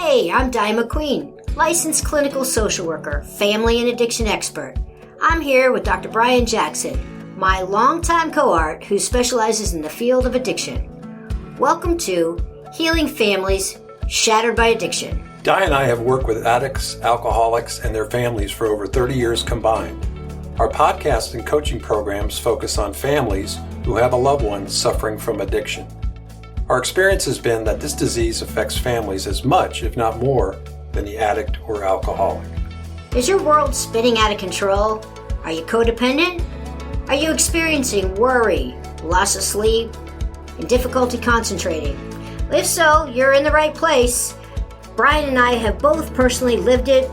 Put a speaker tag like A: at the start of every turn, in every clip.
A: Hey, I'm Di McQueen, licensed clinical social worker, family and addiction expert. I'm here with Dr. Brian Jackson, my longtime cohort who specializes in the field of addiction. Welcome to Healing Families Shattered by Addiction.
B: Di and I have worked with addicts, alcoholics, and their families for over 30 years combined. Our podcast and coaching programs focus on families who have a loved one suffering from addiction. Our experience has been that this disease affects families as much, if not more, than the addict or alcoholic.
A: Is your world spinning out of control? Are you codependent? Are you experiencing worry, loss of sleep, and difficulty concentrating? If so, you're in the right place. Brian and I have both personally lived it,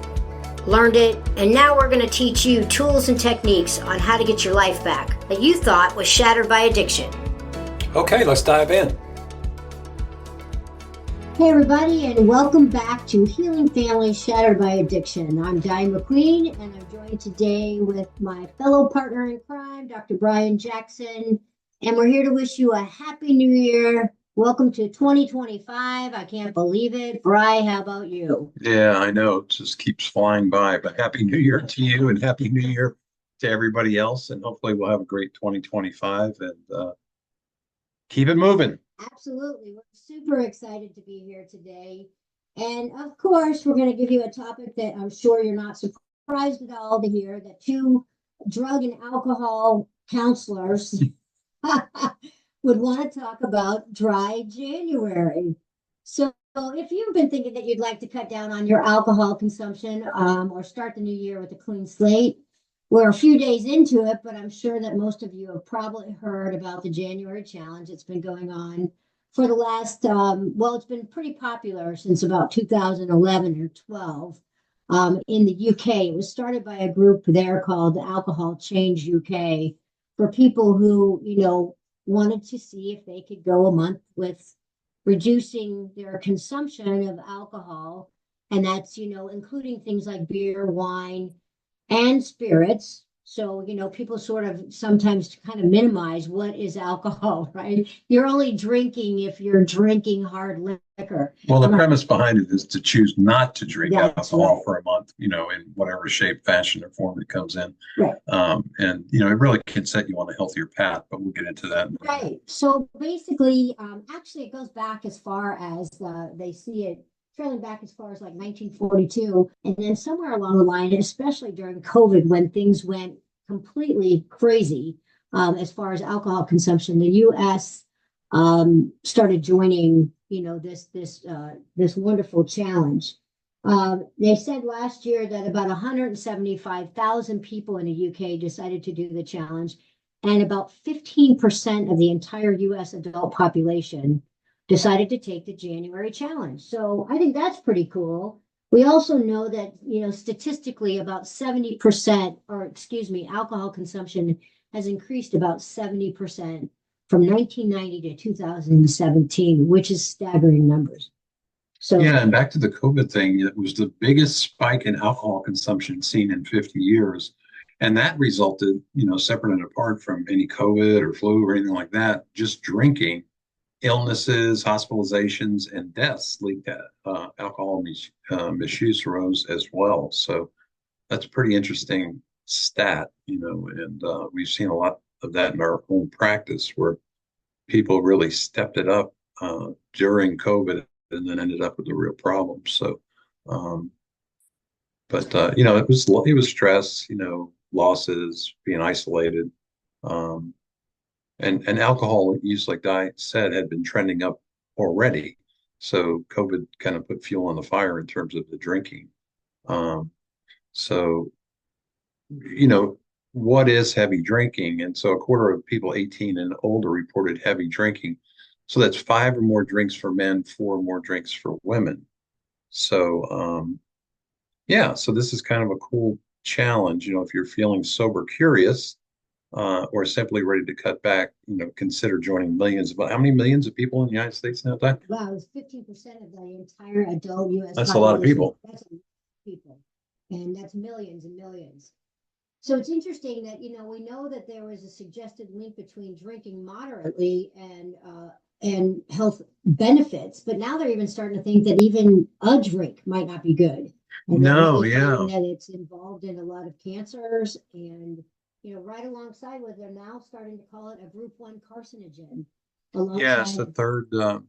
A: learned it, and now we're going to teach you tools and techniques on how to get your life back that you thought was shattered by addiction.
B: Okay, let's dive in.
A: Hey everybody, and welcome back to Healing Families Shattered by Addiction. I'm Di McQueen, and I'm joined today with my fellow partner in crime, Dr. Brian Jackson, and we're here to wish you a happy new year. Welcome to 2025. I can't believe it. Bri, how about you?
C: Yeah, I know. It just keeps flying by, but Happy New Year to you and Happy New Year to everybody else. And hopefully we'll have a great 2025 and keep it moving.
A: Absolutely. We're super excited to be here today. And of course, we're going to give you a topic that I'm sure you're not surprised at all to hear, that two drug and alcohol counselors would want to talk about dry January. So if you've been thinking that you'd like to cut down on your alcohol consumption or start the new year with a clean slate, we're a few days into it, but I'm sure that most of you have probably heard about the January challenge. It's been going on for the last, it's been pretty popular since about 2011 or 12 in the UK. It was started by a group there called Alcohol Change UK for people who, wanted to see if they could go a month with reducing their consumption of alcohol. And that's, including things like beer, wine, and spirits. So, people sort of sometimes kind of minimize what is alcohol, right? You're only drinking if you're drinking hard liquor.
C: Well, the premise behind it is to choose not to drink alcohol
A: right.
C: for a month, in whatever shape, fashion, or form it comes in.
A: Right.
C: It really can set you on a healthier path, but we'll get into that.
A: Right. So basically, actually, it goes back as far as they see it trailing back as far as like 1942. And then somewhere along the line, especially during COVID, when things went completely crazy as far as alcohol consumption, the U.S. Started joining, this wonderful challenge. They said last year that about 175,000 people in the UK decided to do the challenge, and about 15% of the entire U.S. adult population decided to take the January challenge. So I think that's pretty cool. We also know that, statistically about 70%, alcohol consumption has increased about 70% from 1990 to 2017, which is staggering numbers. So
C: yeah, and back to the COVID thing, it was the biggest spike in alcohol consumption seen in 50 years. And that resulted, separate and apart from any COVID or flu or anything like that, just drinking, illnesses, hospitalizations, and deaths leaked that alcohol misuse rose as well. So that's a pretty interesting stat, and we've seen a lot of that in our own practice where people really stepped it up during COVID and then ended up with a real problem. So, it was stress, losses, being isolated. And alcohol use, like Di said, had been trending up already. So COVID kind of put fuel on the fire in terms of the drinking. So, what is heavy drinking? And so a quarter of people 18 and older reported heavy drinking. So that's 5 or more drinks for men, 4 or more drinks for women. So, so this is kind of a cool challenge. If you're feeling sober curious, or simply ready to cut back, consider joining millions. But how many millions of people in the United States now, Di?
A: wow, it's 15% of the entire adult U.S.
C: That's a lot of people.
A: That's a lot of people. And that's millions and millions. So it's interesting that, we know that there was a suggested link between drinking moderately and health benefits, but now they're even starting to think that even a drink might not be good. And they're
C: No,
A: really
C: yeah.
A: finding that it's involved in a lot of cancers and, right alongside with they're now starting to call it a group 1 carcinogen
C: Yeah, it's the
A: alongside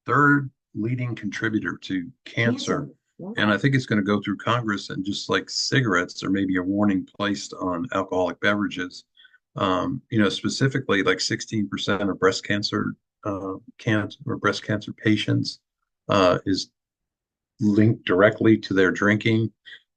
C: third leading contributor to
A: cancer.
C: cancer. And
A: Wow.
C: I think it's going to go through Congress, and just like cigarettes, there may be a warning placed on alcoholic beverages. Specifically like 16% of breast cancer patients is linked directly to their drinking.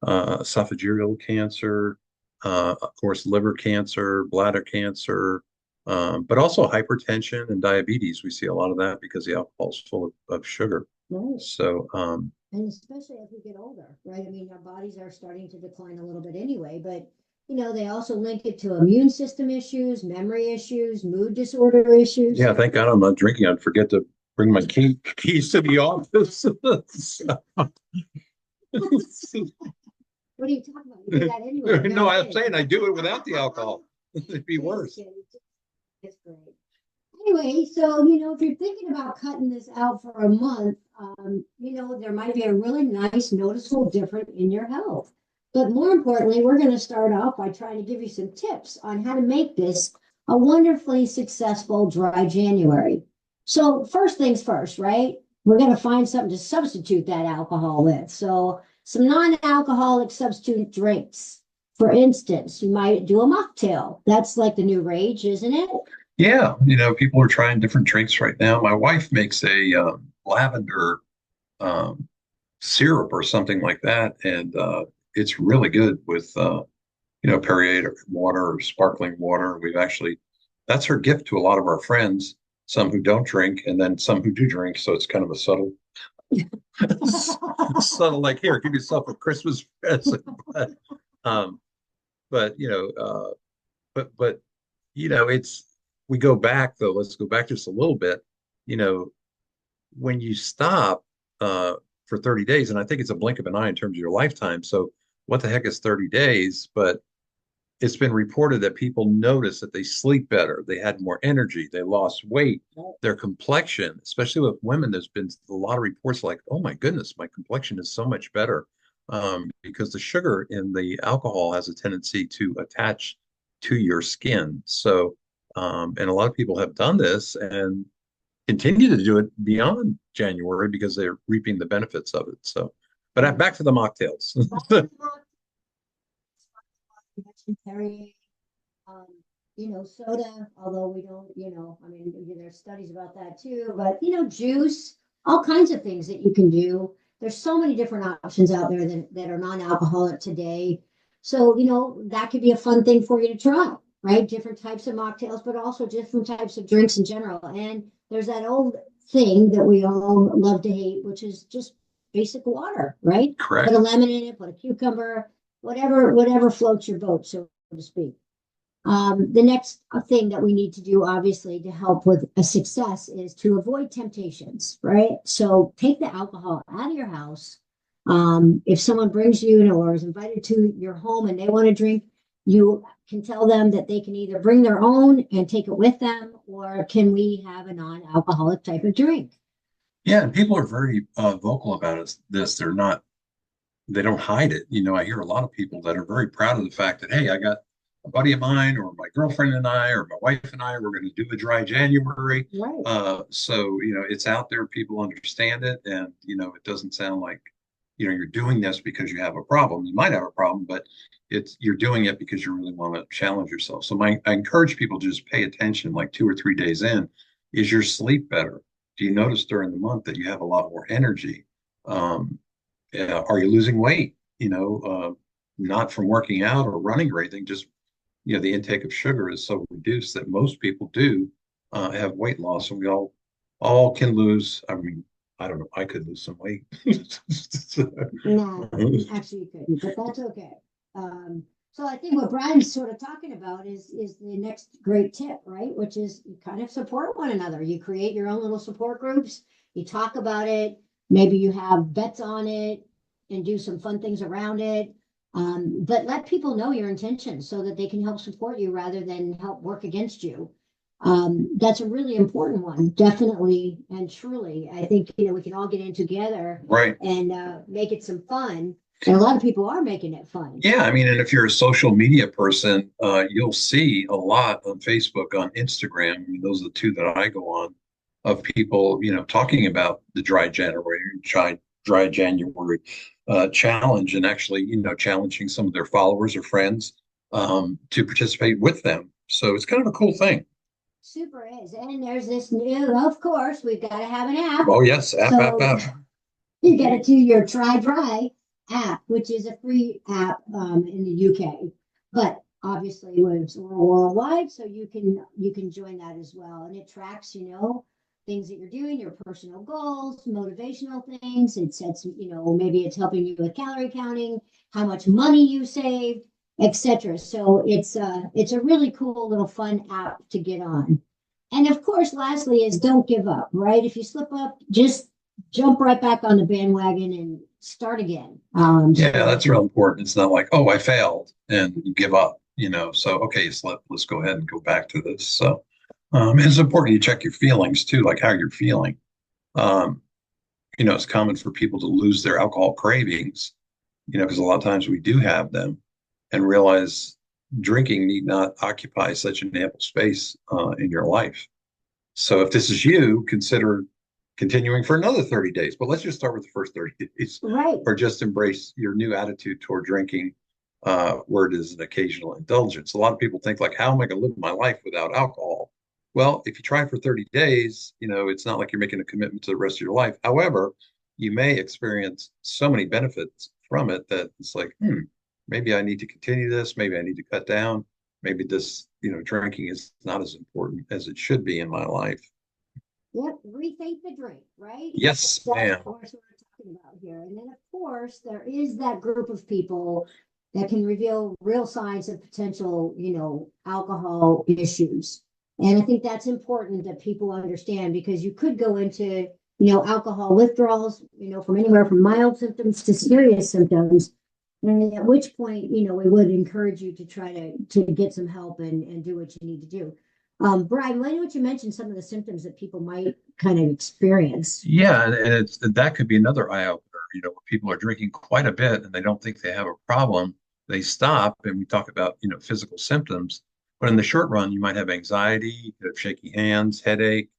C: Esophageal cancer, of course, liver cancer, bladder cancer, but also hypertension and diabetes. We see a lot of that because the alcohol is full of sugar.
A: Right.
C: So,
A: And especially as we get older, right? I mean, our bodies are starting to decline a little bit anyway, but they also link it to immune system issues, memory issues, mood disorder issues.
C: yeah, thank God I'm not drinking. I'd forget to bring my keys to the office.
A: What are you talking about? You do that anyway.
C: No, I'm saying I do it without the alcohol. It'd be worse.
A: It's great. Anyway, so if you're thinking about cutting this out for a month, there might be a really nice noticeable difference in your health. But more importantly, we're going to start off by trying to give you some tips on how to make this a wonderfully successful dry January. So first things first, right? We're going to find something to substitute that alcohol with. So some non-alcoholic substitute drinks. For instance, you might do a mocktail. That's like the new rage, isn't it?
C: Yeah, people are trying different drinks right now. My wife makes a lavender um, syrup or something like that, and it's really good with Perrier water or sparkling water. That's her gift to a lot of our friends, some who don't drink, and then some who do drink. So it's kind of a subtle, subtle like, here, give yourself a Christmas present. Um, but it's we go back though. Let's go back just a little bit. You know, when you stop for 30 days, and I think it's a blink of an eye in terms of your lifetime. So what the heck is 30 days? But it's been reported that people notice that they sleep better, they had more energy, they lost weight, their complexion, especially with women, there's been a lot of reports like, oh my goodness, my complexion is so much better, because the sugar in the alcohol has a tendency to attach to your skin. So, and a lot of people have done this and continue to do it beyond January because they're reaping the benefits of it. So, but back to the mocktails.
A: Perrier, um, soda, although we don't, I mean, there's studies about that too, but, juice, all kinds of things that you can do. There's so many different options out there that are non-alcoholic today. So, that could be a fun thing for you to try, right? Different types of mocktails, but also different types of drinks in general. And there's that old thing that we all love to hate, which is just basic water, right?
C: Correct.
A: Put a lemon in it, put a cucumber, whatever floats your boat, so to speak. The next thing that we need to do, obviously, to help with a success is to avoid temptations, right? So take the alcohol out of your house. If someone brings you, or is invited to your home and they want to drink, you can tell them that they can either bring their own and take it with them, or can we have a non-alcoholic type of drink?
C: Yeah, and people are very vocal about it. They don't hide it. I hear a lot of people that are very proud of the fact that, hey, I got a buddy of mine or my girlfriend and I or my wife and I, we're going to do a dry January.
A: Right.
C: So, it's out there, people understand it. And, it doesn't sound like, you're doing this because you have a problem. You might have a problem, but you're doing it because you really want to challenge yourself. So I encourage people to just pay attention, like 2 or 3 days in. Is your sleep better? Do you notice during the month that you have a lot more energy? Are you losing weight? Not from working out or running or anything, just the intake of sugar is so reduced that most people do have weight loss, and we all can lose. I mean, I don't know, I could lose some weight.
A: No, actually you couldn't, but that's okay. So I think what Brian's sort of talking about is the next great tip, right? Which is you kind of support one another. You create your own little support groups. You talk about it. Maybe you have bets on it and do some fun things around it. But let people know your intentions so that they can help support you rather than help work against you. That's a really important one, definitely and truly. I think, we can all get in together
C: Right.
A: and make it some fun. And a lot of people are making it fun.
C: Yeah, I mean, and if you're a social media person, you'll see a lot on Facebook, on Instagram. I mean, those are the two that I go on of people, talking about the dry January challenge, and actually, challenging some of their followers or friends to participate with them. So it's kind of a cool thing.
A: Super is. And there's this new, of course, we've got to have an app.
C: Oh yes, app.
A: You got to do your Try Dry app, which is a free app in the UK, but obviously it's worldwide, so you can join that as well, and it tracks things that you're doing, your personal goals, motivational things. It sets maybe it's helping you with calorie counting, how much money you saved, etc. So it's a really cool little fun app to get on. And of course, lastly is don't give up, right? If you slip up, just jump right back on the bandwagon and start again.
C: Yeah, that's real important. It's not like, oh, I failed and you give up, So, okay, you slipped. Let's go ahead and go back to this. So, it's important you check your feelings too, like how you're feeling. Um, it's common for people to lose their alcohol cravings, because a lot of times we do have them, and realize drinking need not occupy such an ample space in your life. So if this is you, consider continuing for another 30 days. But let's just start with the first 30 days.
A: Right.
C: Or just embrace your new attitude toward drinking, where it is an occasional indulgence. A lot of people think like, how am I going to live my life without alcohol? Well, if you try for 30 days, it's not like you're making a commitment to the rest of your life. However, you may experience so many benefits from it that it's like, maybe I need to continue this. Maybe I need to cut down. Maybe this, drinking is not as important as it should be in my life.
A: Yep, rethink the drink, right?
C: Yes,
A: That's
C: ma'am.
A: of course what we're talking about here. And then of course there is that group of people that can reveal real signs of potential, alcohol issues. And I think that's important that people understand, because you could go into, alcohol withdrawals, from anywhere from mild symptoms to serious symptoms. And at which point, we would encourage you to try to get some help and do what you need to do. Brian, why don't you mention some of the symptoms that people might kind of experience?
C: Yeah, and that could be another eye opener. Where people are drinking quite a bit and they don't think they have a problem. They stop, and we talk about physical symptoms, but in the short run, you might have anxiety, you could have shaky hands, headache.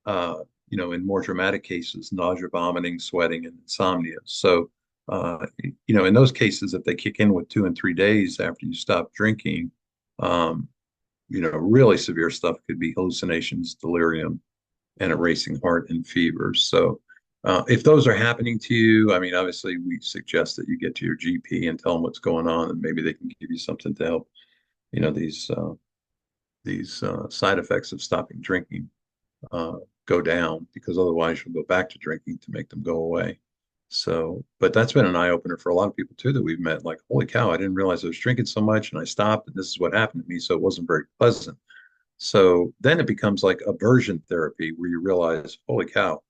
C: In more dramatic cases, nausea, vomiting, sweating, and insomnia. So, in those cases, if they kick in with 2 and 3 days after you stop drinking, um, really severe stuff could be hallucinations, delirium, and a racing heart and fever. So, if those are happening to you, I mean, obviously, we suggest that you get to your GP and tell them what's going on, and maybe they can give you something to help, these side effects of stopping drinking go down, because otherwise you'll go back to drinking to make them go away. So, but that's been an eye opener for a lot of people too that we've met. Like, holy cow, I didn't realize I was drinking so much and I stopped, and this is what happened to me. So it wasn't very pleasant. So then it becomes like aversion therapy, where you realize, holy cow,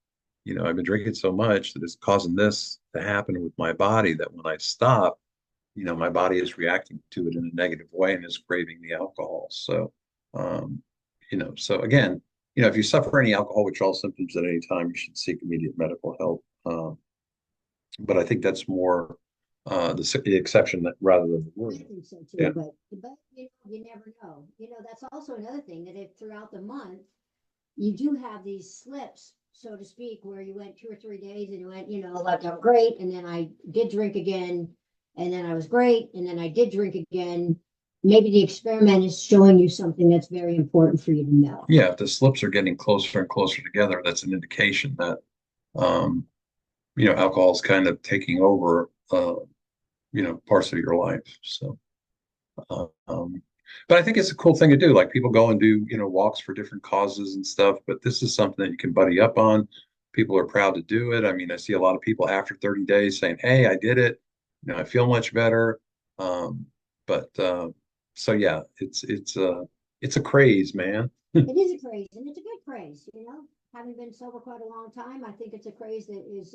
C: I've been drinking so much that it's causing this to happen with my body, that when I stop, my body is reacting to it in a negative way and is craving the alcohol. So, so again, if you suffer any alcohol withdrawal symptoms at any time, you should seek immediate medical help. But I think that's more the exception rather than the rule.
A: I think so too,
C: Yeah.
A: but you never know. That's also another thing, that if throughout the month you do have these slips, so to speak, where you went 2 or 3 days and you went, like I'm great, and then I did drink again, and then I was great, and then I did drink again. Maybe the experiment is showing you something that's very important for you to know.
C: Yeah, if the slips are getting closer and closer together, that's an indication that alcohol is kind of taking over parts of your life. So but I think it's a cool thing to do. Like, people go and do, walks for different causes and stuff, but this is something that you can buddy up on. People are proud to do it. I mean, I see a lot of people after 30 days saying, hey, I did it. I feel much better. But so yeah, it's a craze, man.
A: It is a craze, and it's a good craze, Having been sober quite a long time, I think it's a craze that is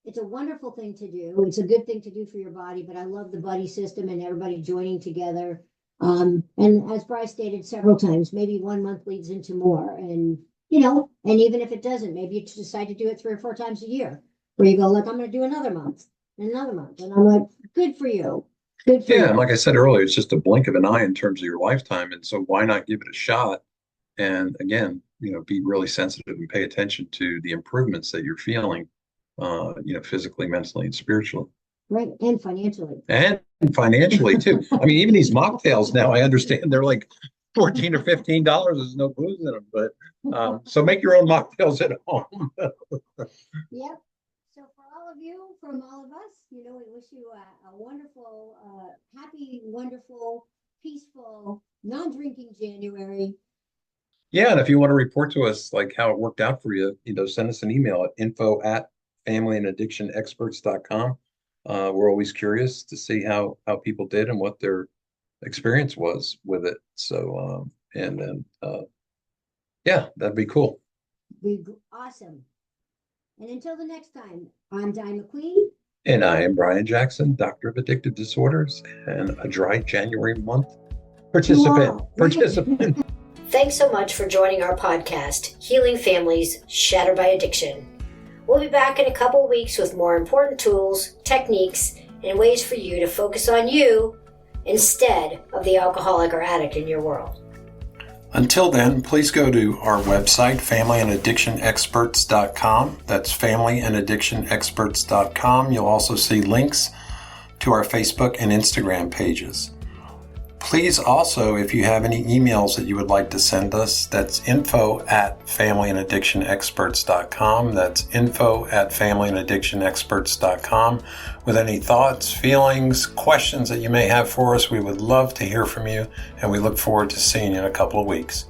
A: it's a wonderful thing to do. It's a good thing to do for your body, but I love the buddy system and everybody joining together. And as Bryce stated several times, maybe 1 month leads into more. And, and even if it doesn't, maybe you decide to do it 3 or 4 times a year where you go, like, I'm going to do another month and another month. And I'm like, good for you. Good for
C: Yeah,
A: you.
C: and like I said earlier, it's just a blink of an eye in terms of your lifetime. And so why not give it a shot? And again, be really sensitive and pay attention to the improvements that you're feeling, physically, mentally, and spiritually.
A: Right. And financially.
C: And financially too. I mean, even these mocktails now, I understand they're like $14 or $15. There's no booze in them, but so make your own mocktails at home.
A: Yep. So for all of you, from all of us, we wish you a wonderful, happy, wonderful, peaceful, non-drinking January.
C: Yeah, and if you want to report to us like how it worked out for you, send us an email at info@familyandaddictionexperts.com. We're always curious to see how people did and what their experience was with it. So and then yeah, that'd be cool.
A: Be awesome. And until the next time, I'm Di McQueen.
C: And I am Brian Jackson, Doctor of Addictive Disorders and a Dry January month participant.
D: Thanks so much for joining our podcast, Healing Families Shattered by Addiction. We'll be back in a couple of weeks with more important tools, techniques, and ways for you to focus on you instead of the alcoholic or addict in your world.
B: Until then, please go to our website, familyandaddictionexperts.com. That's familyandaddictionexperts.com. You'll also see links to our Facebook and Instagram pages. Please also, if you have any emails that you would like to send us, that's info@familyandaddictionexperts.com. That's info@familyandaddictionexperts.com. With any thoughts, feelings, questions that you may have for us, we would love to hear from you, and we look forward to seeing you in a couple of weeks.